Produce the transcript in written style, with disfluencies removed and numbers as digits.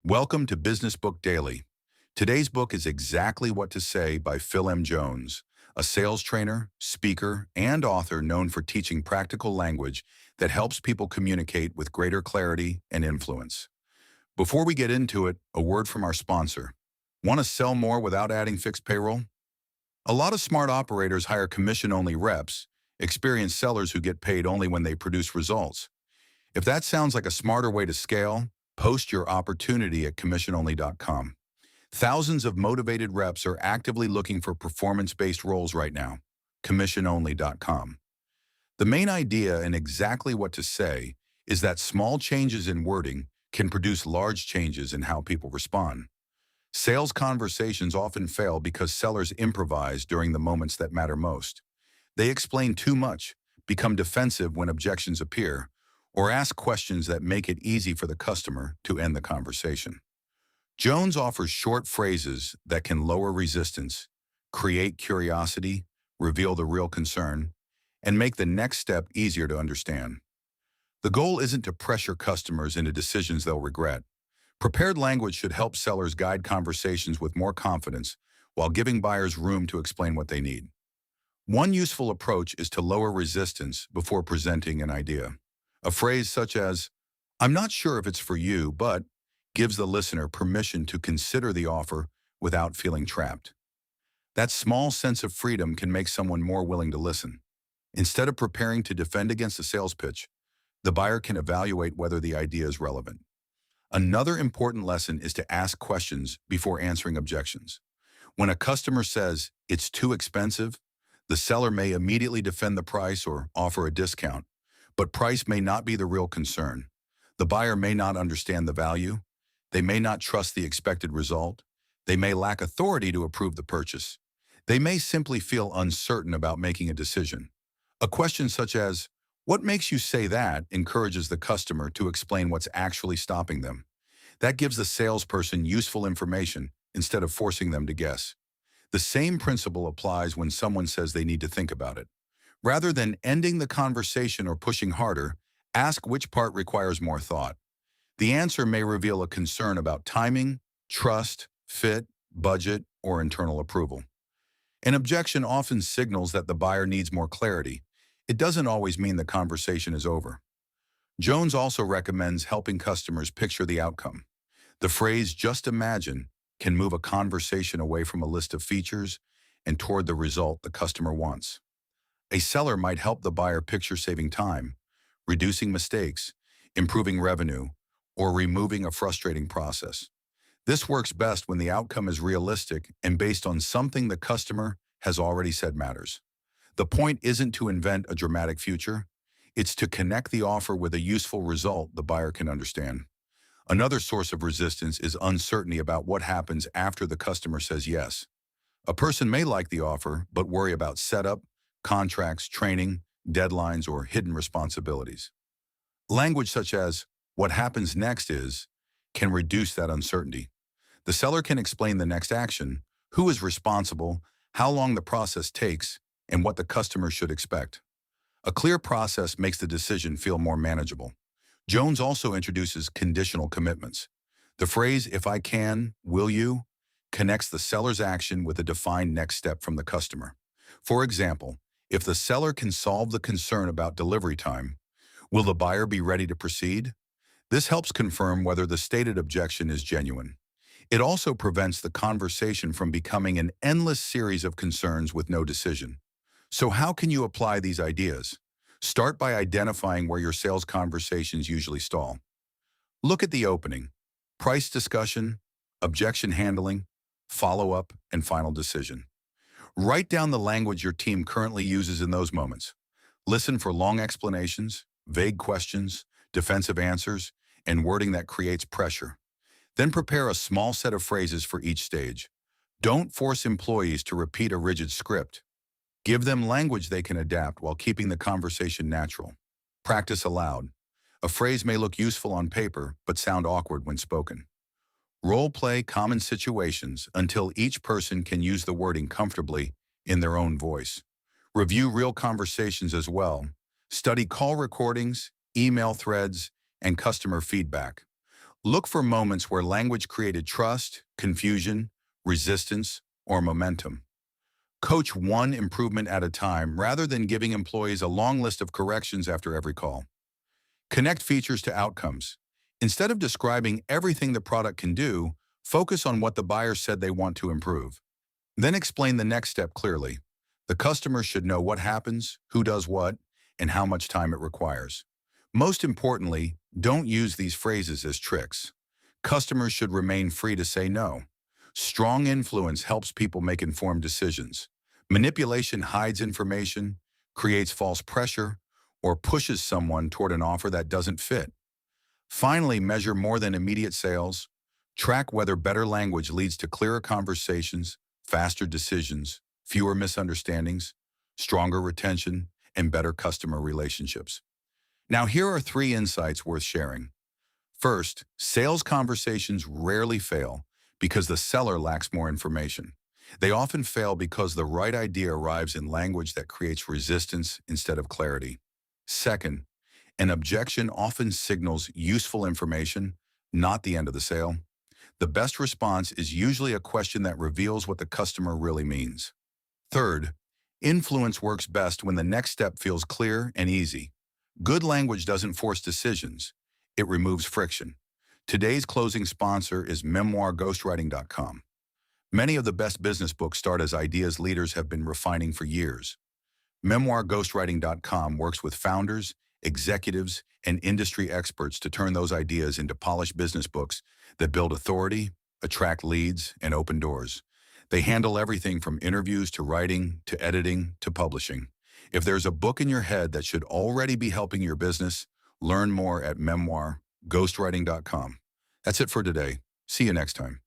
Welcome to Business Book Daily. Today's book is Exactly What to Say by Phil M. Jones, a sales trainer, speaker, and author known for teaching practical language that helps people communicate with greater clarity and influence. Before we get into it, a word from our sponsor. Want to sell more without adding fixed payroll? A lot of smart operators hire commission-only reps, experienced sellers who get paid only when they produce results. If that sounds like a smarter way to scale, post your opportunity at commissiononly.com. Thousands of motivated reps are actively looking for performance-based roles right now. commissiononly.com. The main idea in Exactly What to Say is that small changes in wording can produce large changes in how people respond. Sales conversations often fail because sellers improvise during the moments that matter most. They explain too much, become defensive when objections appear, or ask questions that make it easy for the customer to end the conversation. Jones offers short phrases that can lower resistance, create curiosity, reveal the real concern, and make the next step easier to understand. The goal isn't to pressure customers into decisions they'll regret. Prepared language should help sellers guide conversations with more confidence while giving buyers room to explain what they need. One useful approach is to lower resistance before presenting an idea. A phrase such as, "I'm not sure if it's for you, but," gives the listener permission to consider the offer without feeling trapped. That small sense of freedom can make someone more willing to listen. Instead of preparing to defend against a sales pitch, the buyer can evaluate whether the idea is relevant. Another important lesson is to ask questions before answering objections. When a customer says, "It's too expensive," the seller may immediately defend the price or offer a discount. But price may not be the real concern. The buyer may not understand the value. They may not trust the expected result. They may lack authority to approve the purchase. They may simply feel uncertain about making a decision. A question such as, "What makes you say that?" encourages the customer to explain what's actually stopping them. That gives the salesperson useful information instead of forcing them to guess. The same principle applies when someone says they need to think about it. Rather than ending the conversation or pushing harder, ask which part requires more thought. The answer may reveal a concern about timing, trust, fit, budget, or internal approval. An objection often signals that the buyer needs more clarity. It doesn't always mean the conversation is over. Jones also recommends helping customers picture the outcome. The phrase, "just imagine," can move a conversation away from a list of features and toward the result the customer wants. A seller might help the buyer picture saving time, reducing mistakes, improving revenue, or removing a frustrating process. This works best when the outcome is realistic and based on something the customer has already said matters. The point isn't to invent a dramatic future. It's to connect the offer with a useful result the buyer can understand. Another source of resistance is uncertainty about what happens after the customer says yes. A person may like the offer, but worry about setup, contracts, training, deadlines, or hidden responsibilities. Language such as, "what happens next is," can reduce that uncertainty. The seller can explain the next action, who is responsible, how long the process takes, and what the customer should expect. A clear process makes the decision feel more manageable. Jones also introduces conditional commitments. The phrase, "if I can, will you," connects the seller's action with a defined next step from the customer. For example, if the seller can solve the concern about delivery time, will the buyer be ready to proceed? This helps confirm whether the stated objection is genuine. It also prevents the conversation from becoming an endless series of concerns with no decision. So how can you apply these ideas? Start by identifying where your sales conversations usually stall. Look at the opening, price discussion, objection handling, follow-up, and final decision. Write down the language your team currently uses in those moments. Listen for long explanations, vague questions, defensive answers, and wording that creates pressure. Then prepare a small set of phrases for each stage. Don't force employees to repeat a rigid script. Give them language they can adapt while keeping the conversation natural. Practice aloud. A phrase may look useful on paper, but sound awkward when spoken. Role-play common situations until each person can use the wording comfortably in their own voice. Review real conversations as well. Study call recordings, email threads, and customer feedback. Look for moments where language created trust, confusion, resistance, or momentum. Coach one improvement at a time rather than giving employees a long list of corrections after every call. Connect features to outcomes. Instead of describing everything the product can do, focus on what the buyer said they want to improve. Then explain the next step clearly. The customer should know what happens, who does what, and how much time it requires. Most importantly, don't use these phrases as tricks. Customers should remain free to say no. Strong influence helps people make informed decisions. Manipulation hides information, creates false pressure, or pushes someone toward an offer that doesn't fit. Finally, measure more than immediate sales. Track whether better language leads to clearer conversations, faster decisions, fewer misunderstandings, stronger retention, and better customer relationships. Now, here are 3 insights worth sharing. First, sales conversations rarely fail because the seller lacks more information. They often fail because the right idea arrives in language that creates resistance instead of clarity. Second, an objection often signals useful information, not the end of the sale. The best response is usually a question that reveals what the customer really means. Third, influence works best when the next step feels clear and easy. Good language doesn't force decisions. It removes friction. Today's closing sponsor is MemoirGhostwriting.com. Many of the best business books start as ideas leaders have been refining for years. MemoirGhostwriting.com works with founders, executives, and industry experts to turn those ideas into polished business books that build authority, attract leads, and open doors. They handle everything from interviews to writing to editing to publishing. If there's a book in your head that should already be helping your business, learn more at MemoirGhostwriting.com. That's it for today. See you next time.